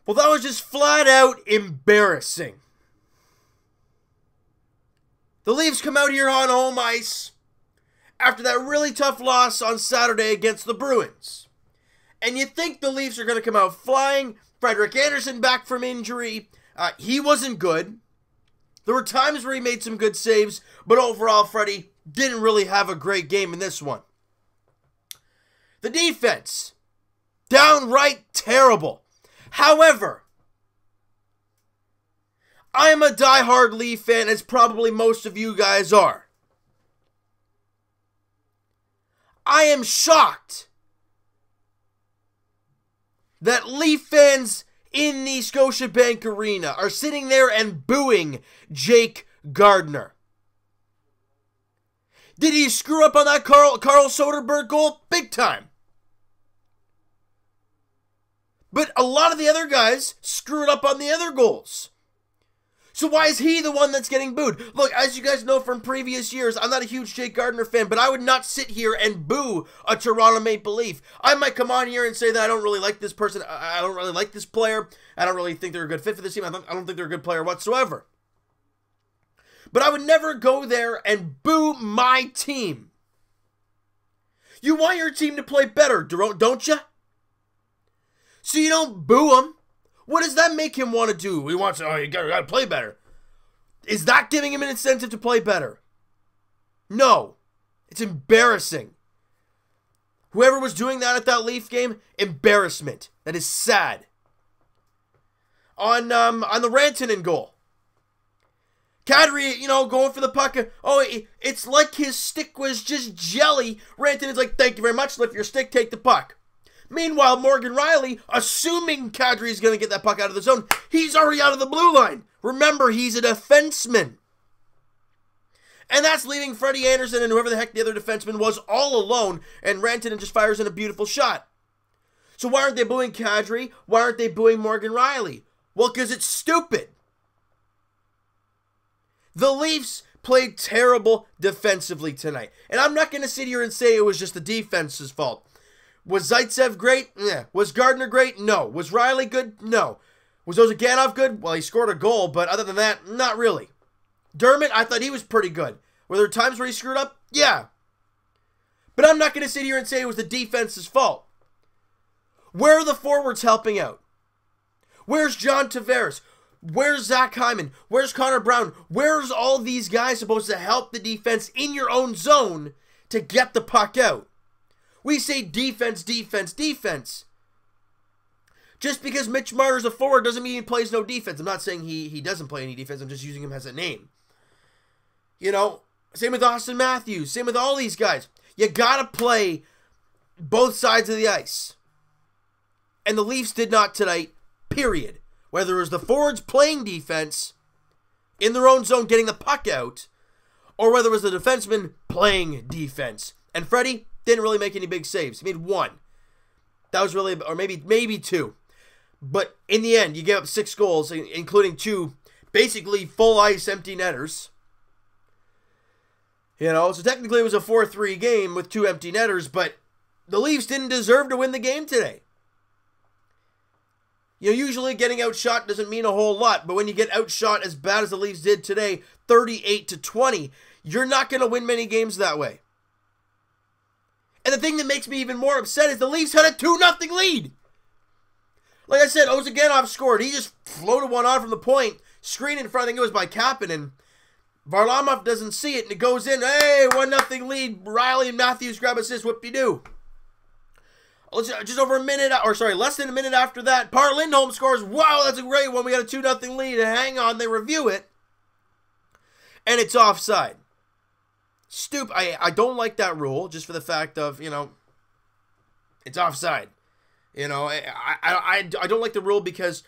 Well, that was just flat out embarrassing. The Leafs come out here on home ice after that really tough loss on Saturday against the Bruins. And you think the Leafs are going to come out flying. Frederik Andersen back from injury. He wasn't good. There were times where he made some good saves, but overall, Freddie didn't really have a great game in this one. The defense, downright terrible. However, I am a diehard Leaf fan, as probably most of you guys are. I am shocked that Leaf fans in the Scotiabank Arena are sitting there and booing Jake Gardiner. Did he screw up on that Carl Soderberg goal? Big time. But a lot of the other guys screwed up on the other goals. So why is he the one that's getting booed? Look, as you guys know from previous years, I'm not a huge Jake Gardiner fan, but I would not sit here and boo a Toronto Maple Leaf. I might come on here and say that I don't really like this person. I don't really like this player. I don't really think they're a good fit for this team. I don't think they're a good player whatsoever. But I would never go there and boo my team. You want your team to play better, don't you? So you don't boo him. What does that make him want to do? He wants, you gotta play better. Is that giving him an incentive to play better? No. It's embarrassing. Whoever was doing that at that Leaf game, embarrassment. That is sad. On the Rantanen goal. Kadri, going for the puck. It's like his stick was just jelly. Rantanen's like, thank you very much. Lift your stick, take the puck. Meanwhile, Morgan Rielly, assuming Kadri's going to get that puck out of the zone, he's already out of the blue line. Remember, he's a defenseman. And that's leaving Freddie Andersen and whoever the heck the other defenseman was all alone, and Rantanen just fires in a beautiful shot. So why aren't they booing Kadri? Why aren't they booing Morgan Rielly? Well, because it's stupid. The Leafs played terrible defensively tonight. And I'm not going to sit here and say it was just the defense's fault. Was Zaitsev great? Yeah. Was Gardiner great? No. Was Rielly good? No. Was Ozhiganov good? Well, he scored a goal, but other than that, not really. Dermott, I thought he was pretty good. Were there times where he screwed up? Yeah. But I'm not going to sit here and say it was the defense's fault. Where are the forwards helping out? Where's John Tavares? Where's Zach Hyman? Where's Connor Brown? Where's all these guys supposed to help the defense in your own zone to get the puck out? We say defense, defense, defense. Just because Mitch Marner's a forward doesn't mean he plays no defense. I'm not saying he doesn't play any defense. I'm just using him as a name. Same with Austin Matthews. Same with all these guys. You gotta play both sides of the ice. And the Leafs did not tonight, period. Whether it was the forwards playing defense in their own zone getting the puck out, or whether it was the defenseman playing defense. And Freddie didn't really make any big saves. He made one. That was really, or maybe two. But in the end, you gave up 6 goals, including 2 basically full ice empty netters. So technically it was a 4-3 game with 2 empty netters, but the Leafs didn't deserve to win the game today. Usually getting outshot doesn't mean a whole lot, but when you get outshot as bad as the Leafs did today, 38-20, you're not going to win many games that way. And the thing that makes me even more upset is the Leafs had a 2-0 lead. Like I said, Ozhiganov scored. He just floated one on from the point. Screen in front, I think it was by Kapanen. Varlamov doesn't see it, and it goes in. Hey, 1-0 lead. Rielly and Matthews grab assist. Whoop-de-doo. Just over a minute, less than a minute after that, Par Lindholm scores. Wow, that's a great one. We got a 2-0 lead. And hang on, they review it. And it's offside. Stupid. I don't like that rule, just for the fact of, it's offside. I don't like the rule because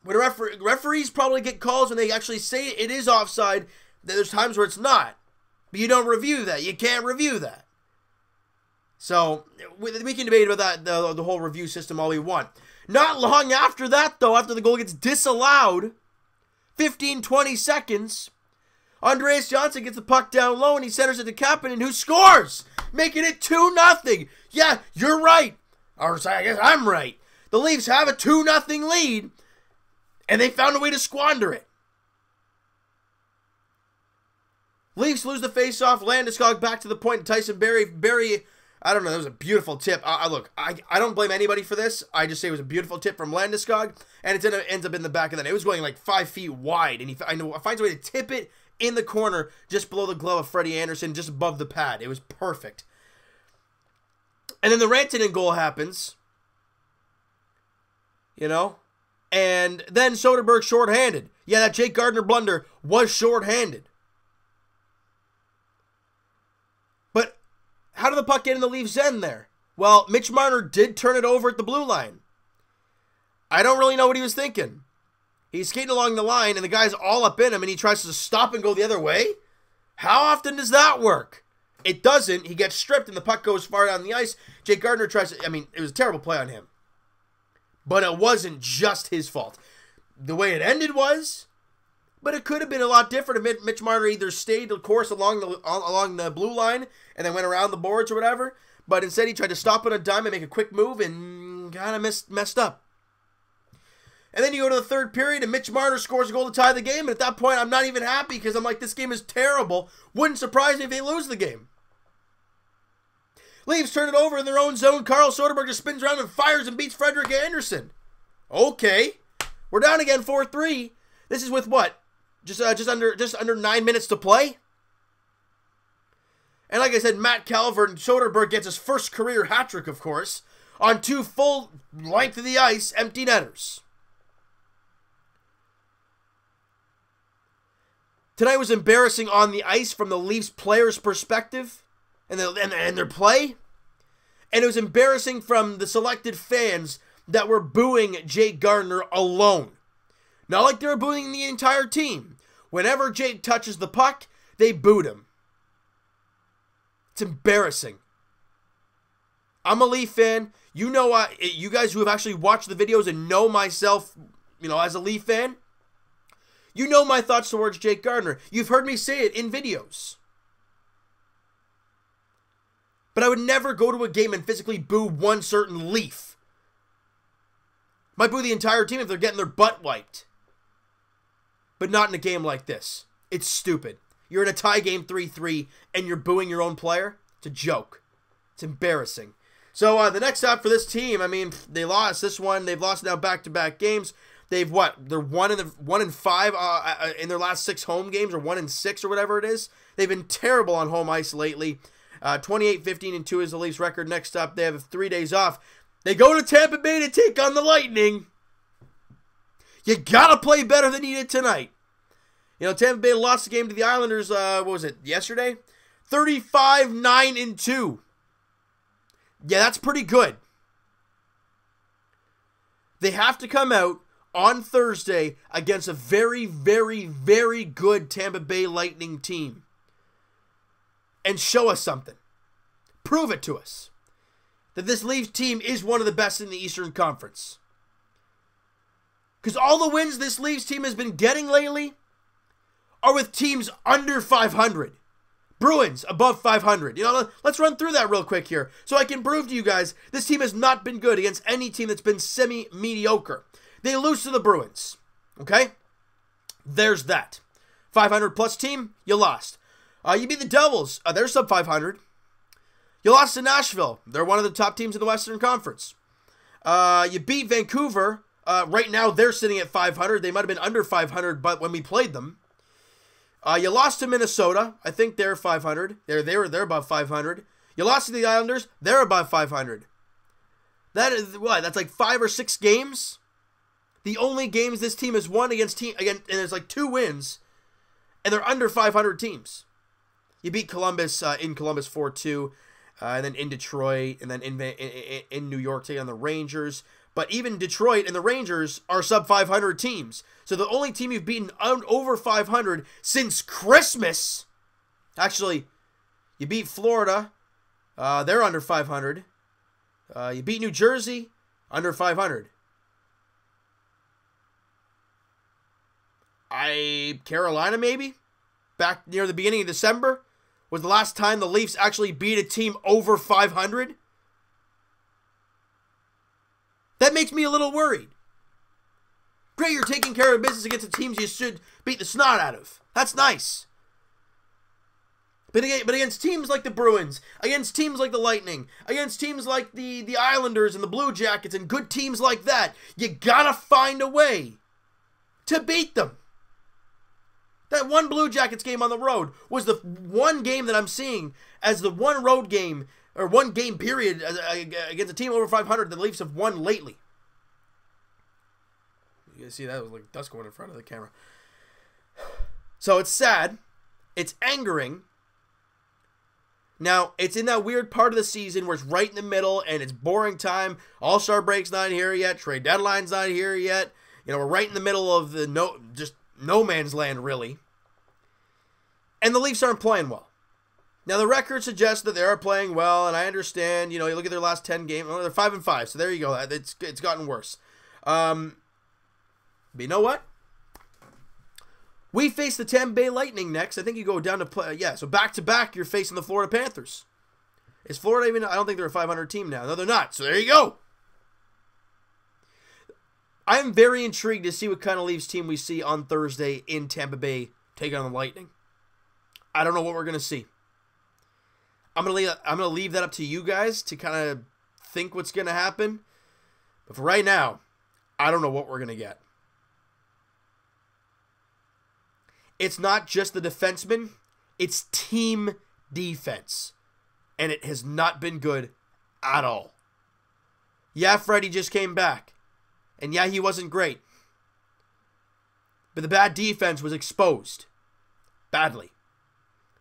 when referees probably get calls when they actually say it is offside, there's times where it's not. But you don't review that. You can't review that. So, we can debate about that, the whole review system all we want. Not long after that, though, after the goal gets disallowed, 15-20 seconds, Andreas Johnson gets the puck down low and he centers it to Kapanen, who scores, making it 2-0. Yeah, you're right. Or I guess I'm right. The Leafs have a 2-0 lead, and they found a way to squander it. Leafs lose the face-off. Landeskog back to the point. And Tyson Barrie, I don't know. That was a beautiful tip. Look, I don't blame anybody for this. I just say it was a beautiful tip from Landeskog, and it ends up in the back of the net. It was going like 5 feet wide, and he finds a way to tip it in the corner just below the glove of Freddie Anderson, just above the pad. It was perfect. And then the Rantanen goal happens, you know, and then Soderbergh shorthanded. Yeah, that Jake Gardiner blunder was shorthanded. But how did the puck get in the Leafs' end there? Well, Mitch Marner did turn it over at the blue line. I don't really know what he was thinking. He's skating along the line, and the guy's all up in him, and he tries to stop and go the other way? How often does that work? It doesn't. He gets stripped, and the puck goes far down the ice. Jake Gardiner tries to... I mean, it was a terrible play on him. But it wasn't just his fault. The way it ended was... But it could have been a lot different if Mitch Marner either stayed the course along the blue line and then went around the boards or whatever. But instead, he tried to stop on a dime and make a quick move and kind of messed up. And then you go to the third period and Mitch Marner scores a goal to tie the game. And at that point, I'm not even happy because I'm like, this game is terrible. Wouldn't surprise me if they lose the game. Leafs turn it over in their own zone. Carl Soderbergh just spins around and fires and beats Frederik Andersen. Okay. We're down again 4-3. This is with what? Just under 9 minutes to play. And like I said, Matt Calvert and Soderbergh gets his first career hat trick, of course, on 2 full length of the ice empty netters. Tonight was embarrassing on the ice from the Leafs players' perspective and their play. And it was embarrassing from the selected fans that were booing Jake Gardiner alone. Not like they were booing the entire team. Whenever Jake touches the puck, they booed him. It's embarrassing. I'm a Leaf fan. You know, you guys who have actually watched the videos and know myself, you know, as a Leaf fan, you know my thoughts towards Jake Gardiner. You've heard me say it in videos. But I would never go to a game and physically boo one certain Leaf. Might boo the entire team if they're getting their butt wiped. But not in a game like this. It's stupid. You're in a tie game 3-3 and you're booing your own player? It's a joke. It's embarrassing. So the next stop for this team, I mean, they lost this one. They've lost now back-to-back games. They've what? They're 1-5 in their last 6 home games, or 1-6 or whatever it is. They've been terrible on home ice lately. 28-15-2 is the Leafs record. Next up, they have 3 days off. They go to Tampa Bay to take on the Lightning. You gotta play better than you did tonight. You know, Tampa Bay lost the game to the Islanders, what was it, yesterday? 35-9-2. Yeah, that's pretty good. They have to come out on Thursday against a very, very, very good Tampa Bay Lightning team and show us something. Prove it to us that this Leafs team is one of the best in the Eastern Conference. Because all the wins this Leafs team has been getting lately are with teams under 500. Bruins above 500. You know, let's run through that real quick here so I can prove to you guys this team has not been good against any team that's been semi-mediocre. They lose to the Bruins. Okay? There's that. 500 plus team, you lost. You beat the Devils. They're sub 500. You lost to Nashville. They're one of the top teams in the Western Conference. You beat Vancouver. Right now, they're sitting at 500. They might have been under 500, but when we played them. You lost to Minnesota. I think they're 500. They're above 500. You lost to the Islanders. They're above 500. That is what? That's like 5 or 6 games. The only games this team has won against and there's like 2 wins, and they're under 500 teams. You beat Columbus in Columbus 4-2, and then in Detroit, and then in New York taking on the Rangers. But even Detroit and the Rangers are sub 500 teams. So the only team you've beaten over 500 since Christmas. Actually, you beat Florida. They're under 500. You beat New Jersey, under 500. Carolina maybe? Back near the beginning of December was the last time the Leafs actually beat a team over 500. That makes me a little worried. Great, you're taking care of business against the teams you should beat the snot out of. That's nice. But against teams like the Bruins, against teams like the Lightning, against teams like the Islanders and the Blue Jackets and good teams like that, you gotta find a way to beat them. That one Blue Jackets game on the road was the one game that I'm seeing as the one road game, or one game period against a team over 500 that the Leafs have won lately. You guys see that? It was like dust going in front of the camera. So it's sad. It's angering. Now, it's in that weird part of the season where it's right in the middle and it's boring time. All-Star break's not here yet. Trade deadline's not here yet. You know, we're right in the middle of the no man's land, really. And the Leafs aren't playing well. Now, the record suggests that they are playing well, and I understand, you know, you look at their last 10 games. Well, they're 5-5, so there you go. It's gotten worse. But you know what? We face the Tampa Bay Lightning next. I think you go down to play. Yeah, so back-to-back, you're facing the Florida Panthers. Is Florida even... I don't think they're a 500 team now. No, they're not. So there you go. I'm very intrigued to see what kind of Leafs team we see on Thursday in Tampa Bay taking on the Lightning. I don't know what we're going to see. I'm going to leave that up to you guys to kind of think what's going to happen. But for right now, I don't know what we're going to get. It's not just the defenseman, it's team defense. And it has not been good at all. Yeah, Freddie just came back. And yeah, he wasn't great. But the bad defense was exposed. Badly.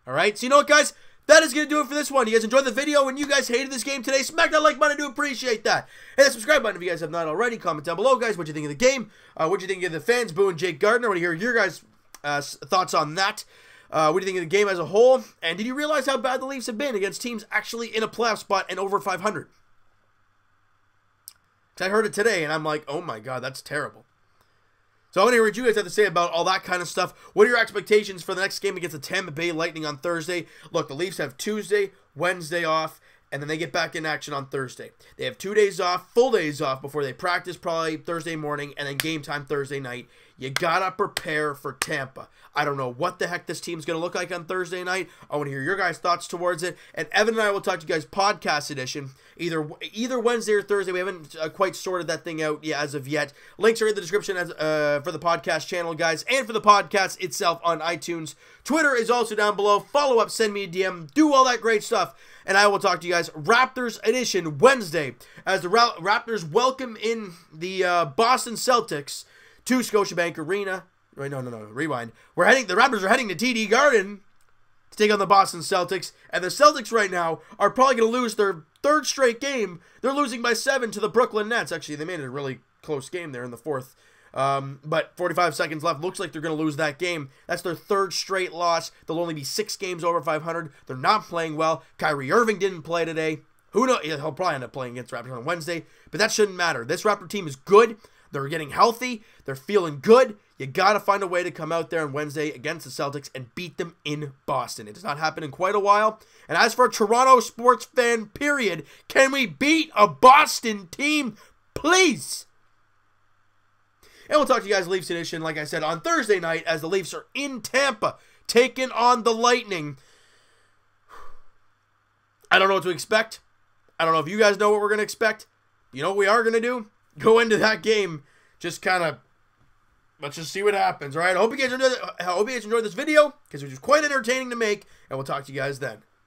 Alright, so you know what, guys? That is going to do it for this one. You guys enjoyed the video, and you guys hated this game today, smack that like button. I do appreciate that. Hit that subscribe button if you guys have not already. Comment down below, guys, what you think of the game. What you think of the fans, Boo and Jake Gardner. I want to hear your guys' thoughts on that. What do you think of the game as a whole? And did you realize how bad the Leafs have been against teams actually in a playoff spot and over 500? Because I heard it today, and I'm like, oh my god, that's terrible. So I want to hear what you guys have to say about all that kind of stuff. What are your expectations for the next game against the Tampa Bay Lightning on Thursday? Look, the Leafs have Tuesday, Wednesday off, and then they get back in action on Thursday. They have 2 days off, full days off, before they practice probably Thursday morning, and then game time Thursday night. You gotta prepare for Tampa. I don't know what the heck this team's going to look like on Thursday night. I want to hear your guys' thoughts towards it. And Evan and I will talk to you guys podcast edition, either Wednesday or Thursday. We haven't quite sorted that thing out as of yet. Links are in the description for the podcast channel, guys, and for the podcast itself on iTunes. Twitter is also down below. Follow up, send me a DM, do all that great stuff. And I will talk to you guys Raptors edition Wednesday as the Raptors welcome in the Boston Celtics to Scotiabank Arena. Wait, no, rewind. The Raptors are heading to TD Garden to take on the Boston Celtics, and the Celtics right now are probably going to lose their third straight game. They're losing by 7 to the Brooklyn Nets. Actually, they made it a really close game there in the fourth. But 45 seconds left. Looks like they're going to lose that game. That's their third straight loss. They'll only be 6 games over 500. They're not playing well. Kyrie Irving didn't play today. Who knows? He'll probably end up playing against Raptors on Wednesday, but that shouldn't matter. This Raptor team is good. They're getting healthy. They're feeling good. You got to find a way to come out there on Wednesday against the Celtics and beat them in Boston. It does not happen in quite a while. And as for a Toronto sports fan, period, can we beat a Boston team, please? And we'll talk to you guys Leafs edition, like I said, on Thursday night as the Leafs are in Tampa, taking on the Lightning. I don't know what to expect. I don't know if you guys know what we're going to expect. You know what we are going to do? Go into that game, just kind of, let's just see what happens, all right? I hope you guys enjoyed this video, because it was just quite entertaining to make, and we'll talk to you guys then.